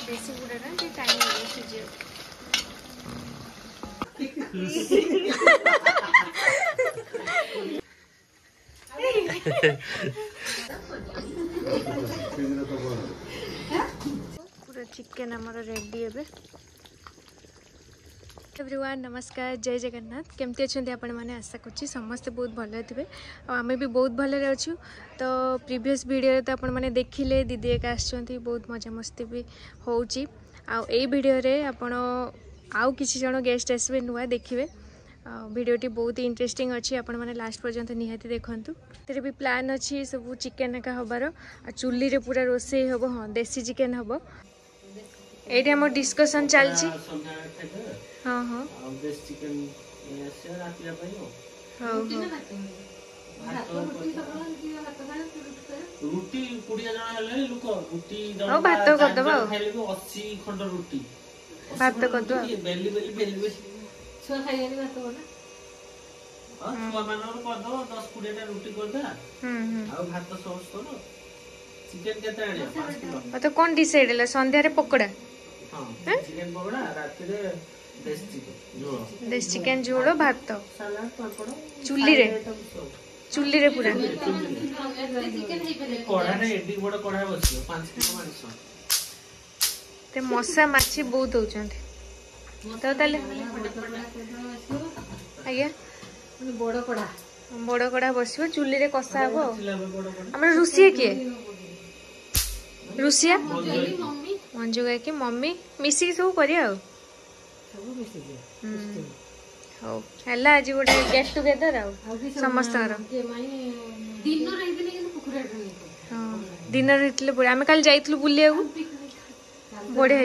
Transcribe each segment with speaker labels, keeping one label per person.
Speaker 1: देसी गुड़ा ना ये टाइम लगे सीजे पूरा चिकन हमारा रेडी है। एवरीवन नमस्कार जय जगन्नाथ केमती अच्छे आपण मैंने आशा करुँच समस्ते बहुत भल थे आम भी बहुत भलरे अच्छु। तो प्रीवियस वीडियो तो आपण मैंने देखिले दीदी एक आसछंती बहुत मजा मस्ती भी होउची आई वीडियो रे आपण आउ किसी जन गेस्ट आसबे नुआ देखिए वीडियोटी बहुत ही इंटरेस्टिंग अच्छी आपण मैंने लास्ट पर्यंत निहाती देखंतु। तेरे भी प्लान अच्छी सब चिकेन का हबार चुली रे पूरा रोसे हम हाँ देसी चिकेन हम ये आम डिस्कसन चलती। हाँ हाँ भात करदब भात करदब तो कौन डिसाइड है संध्या पकोड़ा देसी चिकेन झोल भात चुली रे पूरा ते मशा माछी बहुत होचंती तो ताले आज्ञा बड़ कड़ा बस चुली रे कषा हम आम रुषिया किए रुषिया मंजू गाय की मम्मी मिसिक सब करिया आज गोटे गेट टुगेदर समस्त दिन आम कल जाइलु बुलिया बढ़िया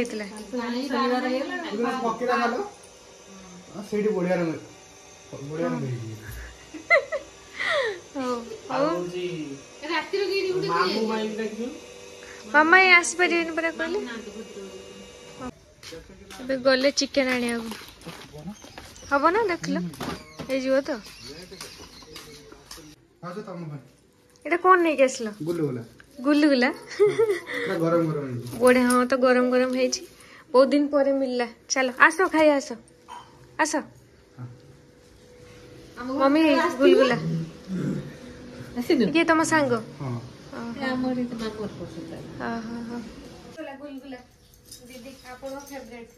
Speaker 1: मामा ये आस पारे परा कहले गले चिकेन आने हम ना देख लो ये तो ये कौन नहीं आसल गुलगुला बढ़िया हाँ तो गरम गरम है बहुत दिन पर मिलला चलो आस खाई आस आस मम्मी गुलगुला ये तुम सांग गुलगुला दीदी आपन फेवरेट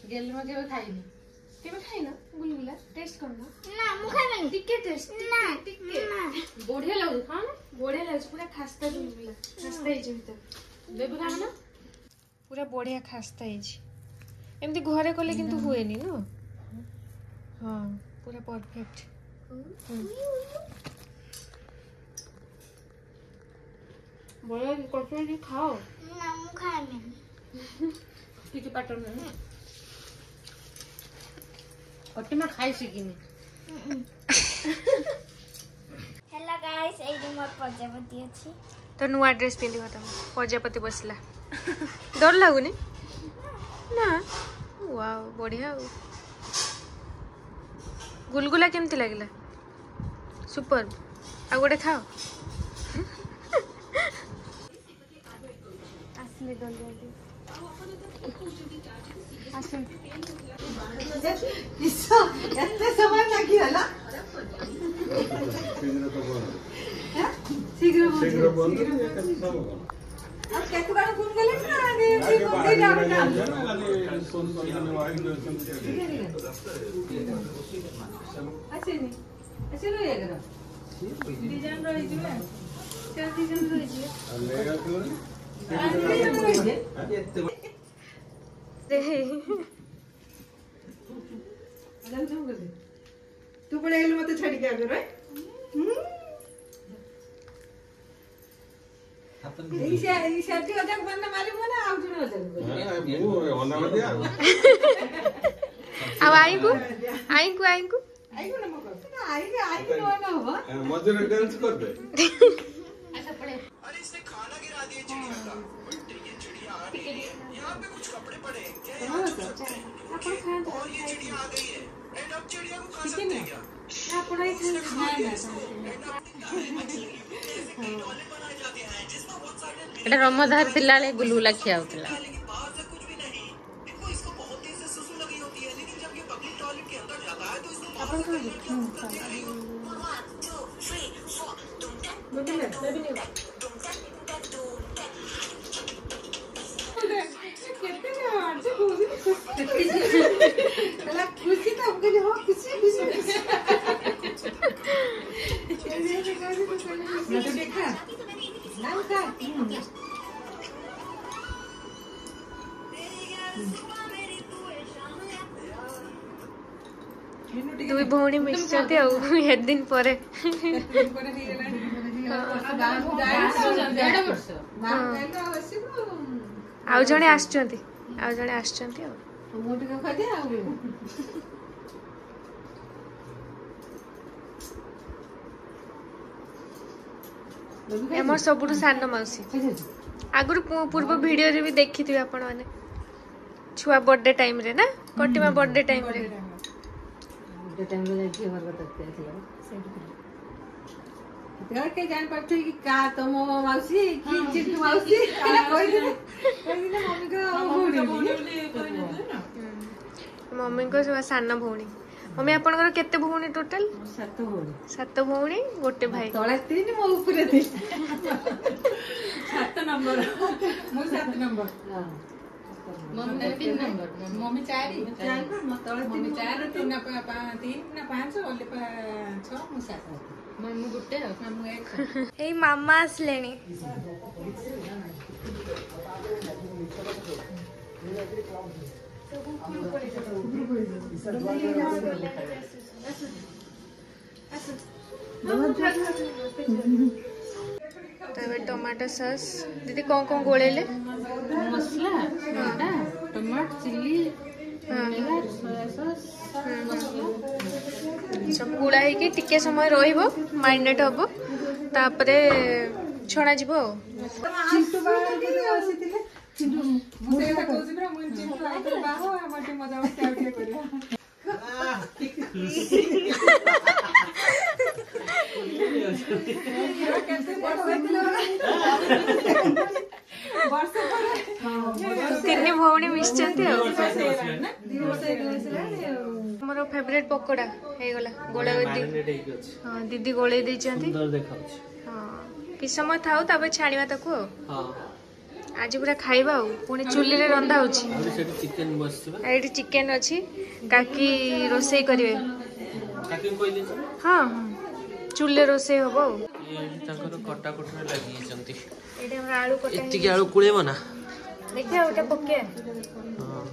Speaker 1: गेल में केबे खाइनी केबे खाइना गुलगुला टेस्ट करना ना मु खाइबे टिके टेस्ट टिके बढ़िया लागु हां ना बढ़िया लागु पूरा खास्ता गुलगुला खास्ता हे भीतर बेबे खाना ना पूरा बढ़िया खास्ता हे एमती घरे कले किंतु हुएनी न हां पूरा परफेक्ट बढ़िया कटोरी खाओ ना मु खाइबे टिके पाटन ना ओटी में खाई सिकिनी हेलो गाइस ए दिन मोर प्रजापति अछि तो नुआ ड्रेस पिंदी हो तुम प्रजापति बसला डर लागुनी ना वाओ बढ़िया गुलगुला केमती लागला सुपर आ गोटे खाओ आसले जल्दी आसे इसो एते समय लागी हला शीघ्र बोल अब केतु बार फोन गले ना आगे कोन जाऊ ना फोन करने वाली अच्छे रो ये करो डिजाइन रही जी में क्या डिजाइन रही जी लेगा तो तू पड़े एलु मते छाड़ी के आगे रे ईशा की वजह बन्ना मारी मने आउ जण वजह मु ओना दिया अब आई को ना मको आई ना हो मजे में डांस कर दे अच्छा पड़े अरे इसने खाना गिरा दिया चिड़िया का ये चिड़िया आ रही है यहां पे कुछ कपड़े पड़े हैं क्या अपन खा और ये चिड़िया आ गई है एंड अब चिड़िया को खा सकते हैं क्या आप पढ़ाई खा ना
Speaker 2: एटा रमधार थिला ले गुलगुला खिया होतला
Speaker 1: अपन कहां
Speaker 3: खुशी तो हमको जो खुशी खुशी देखा नाम का
Speaker 1: दुई भौणी मिसचते ए दिन पर आउ जणे आछंती एमर सबुठ सान मौसी आगुर पूर्व वीडियो रे भी देखी थी आपण माने छुआ बर्थडे टाइम रे ना कटिमा बर्थडे टाइम रे
Speaker 3: के जान पाते कि का तुम मौसी की चिट्टू मौसी कोई दिन मम्मी को
Speaker 1: मम्मी को सब सान भौणी मम्मी आपनकर केते भौणी टोटल 7 भौणी गोटे भाई
Speaker 3: तळे 3 मो ऊपर 3 7 नंबर मो 7 number
Speaker 2: mummy 3 number mummy 4
Speaker 3: mummy 4 3 ना 5 ओले 6 मो 7
Speaker 2: मम्मी गुटे मम्मी एक
Speaker 1: ए मामा आसलेनी टमाटो सॉस दीदी कौन गोलेले
Speaker 2: मसला टमाटर चिल्ली सोया सॉस
Speaker 1: सब गुड़ा है टिके समय रहिबो मारिनेट हबो तापरे छणा जिवो
Speaker 3: चिंटू बाहर के आसीथिले चिंटू मुझे एटा कहउछि ब्रा मुझे चिंटू आइतले बाहो हमटे मजा मस्ती आउटे करिया
Speaker 1: तीन भौणी मिसचंती मोर फेवरेट पकोड़ा हे गला गोला दीदी हां दीदी गोले दै चंती सुंदर देखाउछ हां कि समय थाउ तबे छाणीवा तको हां आज पूरा खाइबा पुणी चुल्ली रे रंधा होछि
Speaker 4: चिकन बसबा
Speaker 1: एडी चिकन अछि काकी रोसई करिवे
Speaker 4: काकी कोइ दे
Speaker 1: हां चुल्ले रोसई होबो
Speaker 4: ये ताकर कटा कटा लागि जंती
Speaker 1: एडे हमरा आलू कटा
Speaker 4: इत्ती आलू कुळेबो ना
Speaker 1: देखिया ओटा पक्के
Speaker 4: हां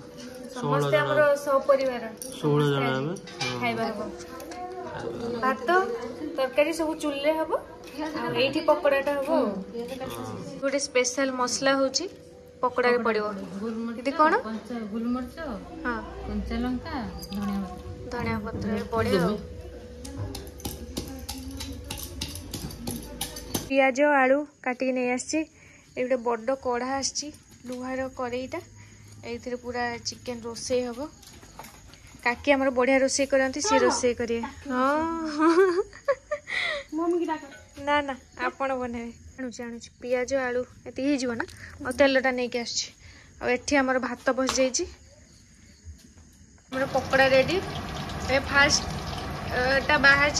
Speaker 1: 16 जण हमरो सब परिवार
Speaker 4: 16 जण हम
Speaker 1: खाइबा हबो भात तरकारी सब चुल्ले हबो आ एठी पकोड़ाटा हबो गोटे स्पेशल मसला होची पकोड़ा रे पड़िबो दीदी कोन
Speaker 2: गुलमरच
Speaker 1: हां
Speaker 2: कंचा लंका
Speaker 1: धनिया पत्र रे पड़िबो पियाज आलू काटिक नहीं आसी गोटे बड़ कढ़ा आसी लुहार कड़ईटा ये पूरा चिकेन रोसे हम काकी आमर बढ़िया रोसे करती सी रोसे करें हाँ ना ना आपण बनवे आणुची आणुची पियाज आलू ये हो ना और तेलटा नहीं आठी आमर भात बस जाइए पकोड़ा रेडी ए फास्ट टा बाहर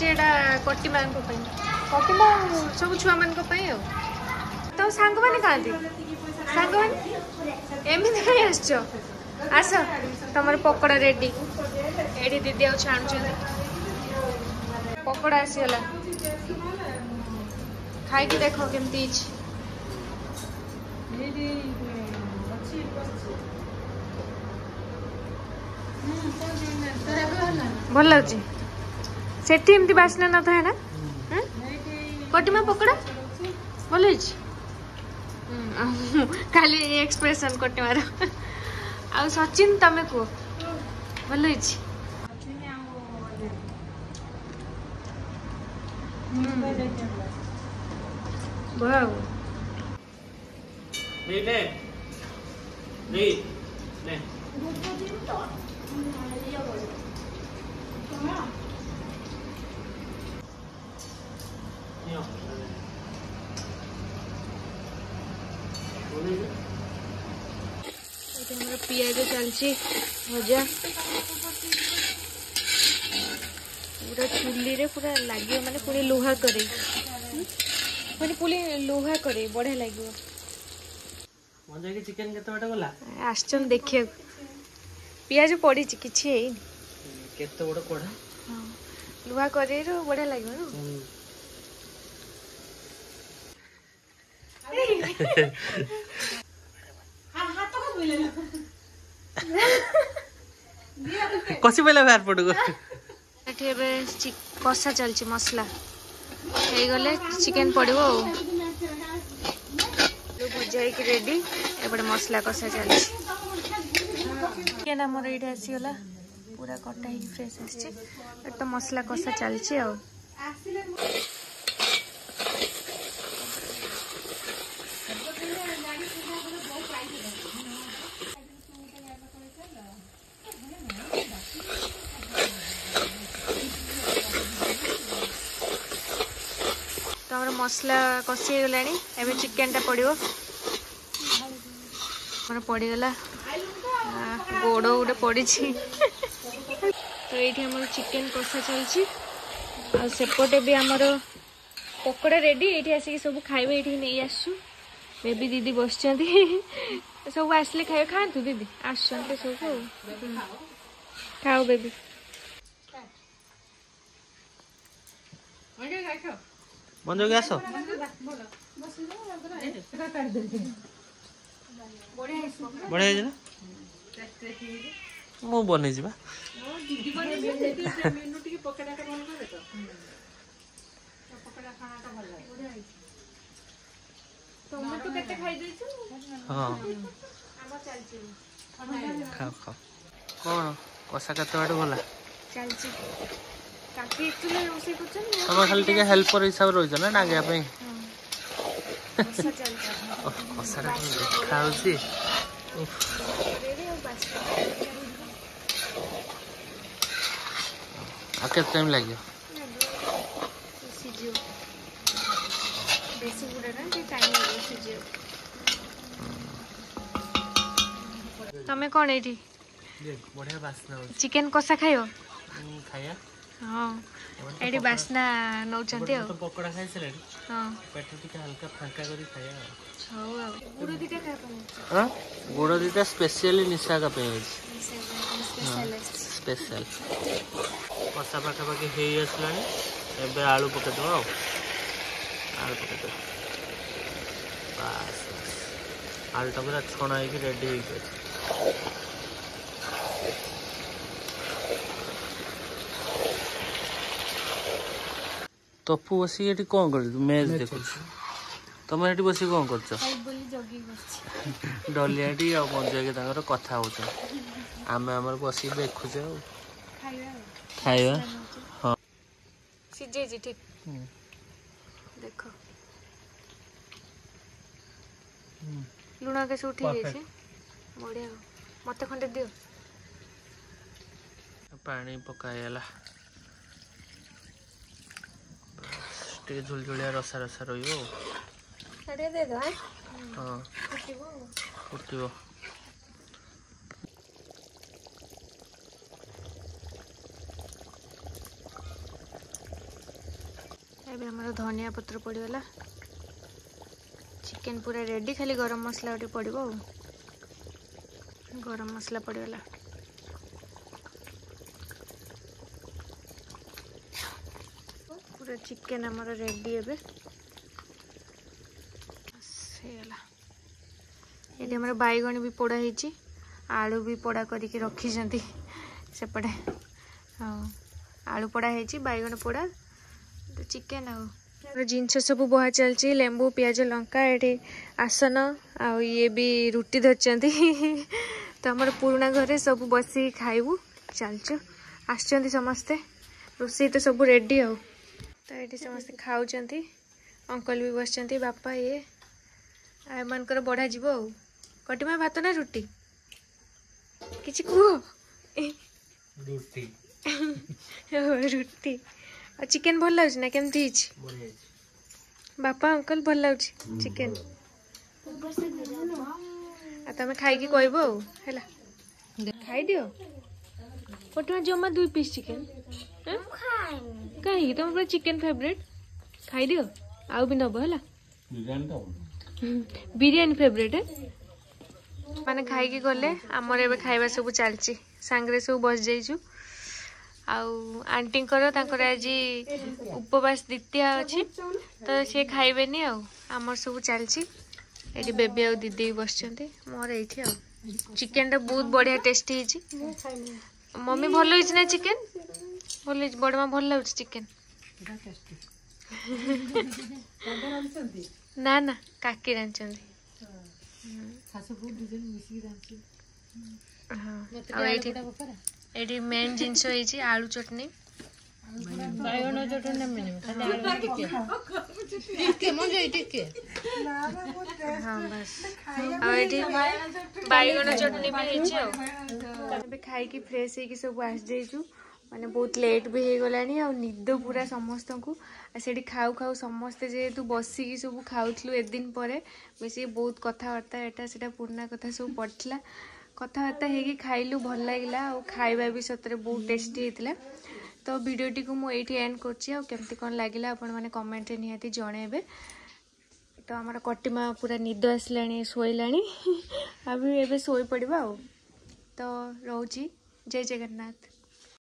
Speaker 1: कटी मान कटिमा सब छुआ मान तो सांग मैंने खाती सांग एमती कहीं आस तुम पकोड़ा रेडी एडी दीदी आउ छाणु पकोड़ा आसीगला खाई देख केमती भल लगे सेठी एमती बासना न था ना कटिमा पकोड़ा भल खाली एक्सप्रेशन कटिमार आ सचिन तमें कह भल ଏଠି ଆମର ପିଆଜ ଚାଲିଛି ଭଜା पूरा चुली रे पूरा लगे माने पुणी लुहा करे माने पुणी लुहा करे बढ़िया लगे
Speaker 4: मजा के चिकन केते बटा गला
Speaker 1: आश्चन देखिए पियाज पड़ी किछि है
Speaker 4: केते बड़ कोढ़ा
Speaker 1: हां लुहा करे रो बढ़िया लगे न
Speaker 4: कसी पहले बाहर पड़ गो
Speaker 1: एठी एबे कषा चलछि मसला हे गले चिकन पड़िबो भजा कि रेडी एपटे मसला कषा चलछि चिकन हमर एठी आसी गला पूरा कटा ही फ्रेश आछि तो मसला कषा चलछि आ तो हमारा मसला कषि गला एवं चिकेन टा पड़ो पड़गला गोड़ गोटे पड़ी तो ये आम चिकेन कषा चलती सेपटे भी आमर पकोड़ा रेडी ये आसिक सब खाइबे ये नहीं आसु बेबी दीदी बस सब आसले खाइबे खातु दीदी आस सब खाओ बेबी
Speaker 4: मंजो के आसो बढ़िया है ना मु बनै जिबा हाँ खाओ खाओ कौन कषा केते बाटे गला
Speaker 1: चलची काकी एक्चुअली रोसे कुछ नहीं
Speaker 4: तम खाली टिके हेल्पर हिसाब रहिछ ना नागिया पे
Speaker 1: कषा चलता
Speaker 4: कषा खाउसी
Speaker 1: रेडी और बस
Speaker 4: आ केते टाइम लागियो
Speaker 1: सीजियो बेसी बुड़ा ना जे टाइम लगे सीजियो तमे कोन एठी
Speaker 4: देख बढ़िया वासना हो
Speaker 1: चिकन कषा खायो
Speaker 4: खाया
Speaker 1: हां एठी वासना नौचंती
Speaker 4: तो पकोड़ा खाइ सले
Speaker 1: हां
Speaker 4: पेट टिके हल्का फांका करी खाया
Speaker 1: हौ गुड़ दीटा खा पने
Speaker 4: हां गुड़ दीटा स्पेशली निशा का पे स्पेशल कषा पाखा पाखी हे आसलानी एबे आलू पके दो आलू पके दो बस आलू टा पूरा छणा है कि रेडी हो गया तपु बसी ये कौन कर मैच देखो तुम ये बसी कौन कर डलिया मंजा के कथा हो आम आम बस देखुचे खाइबा हाँ
Speaker 1: सीजे जी ठीक देखो लुण के उठी जाइए बढ़िया मत खंडे दियो
Speaker 4: पानी पकाइला झुलझुलिया रसा रसा रही
Speaker 1: दे दो
Speaker 4: हाँ फुटो
Speaker 1: एबे हमर धनिया पत्र पड़गला चिकन पूरा रेडी खाली गरम मसला उठे पड़ो गरम मसला पड़गला पूरा चिकन हमर रेडी एबे ये हमारे बैगण भी पोड़ा होती आलू भी पोड़ा करके रखी सेपटे हाँ आलू पोड़ा होती बैगण पोड़ा तो चिकेन आउ जिनस सब बहा चलती लेंबू पियाज लंका ये आसन आ ये भी रुटी धरती तो आम पुराणा घरे सब बस खाइबू चलचु आसचंती समस्ते रोषे तो सब रेडी आउ तो ये समस्ते खाऊँ अंकल भी बस बापा ये आमर बढ़ा जीव आ कटिमा भात ना रुटी किसी कह
Speaker 4: रुटी
Speaker 1: रुटी और चिकेन भल लगे ना केमती बापा अंकल भल लगे चिकेन तमें खाई कहब है खाईदि बट जमा 2 पीस चिकेन कहीं तुम पूरा चिकेन फेवरेट खाईदि आउ भी नब है बिरियानी फेवरेट है माने खाई गले आमर एबे खाइबा सब चलची सांगरे सब बस जाइछु आंटी आज उपवास द्वितीय अच्छी तो सी खाइबेनी आमर सब चलची ये बेबी आ दीदी बस मोर ये चिकेन टा बहुत बढ़िया टेस्टी मम्मी भल ना चिकेन भल बड़ माँ भल लगे चिकेन ना ना काकी रांचंदी ये मेन जिनस आलू चटनी
Speaker 2: बैगन चटनी
Speaker 1: हाँ बस बैगन चटनी भी खाई फ्रेश हो सब आस जाइछु माने बहुत लेट भी हो गलानी आ निद पूरा समस्त को से खाऊ खाऊ समस्ते जेहेतु बसिकी सब खाऊलु ए दिन पर बेसी बहुत कथबार्ता एटा सेटा पुराना कथा सब पड़ता कथबार्ता हो खाइलु भल लगे खाइबा भी सतरे बहुत टेस्टी होता तो वीडियोटी को मुझे एंड करमती कौन लगे आपण मैंने कमेंट निहाती जनइबे तो आमर कटिमा पूरा निद आसला शोला अभी एवं शोपड़ा तो रोची जय जगन्नाथ।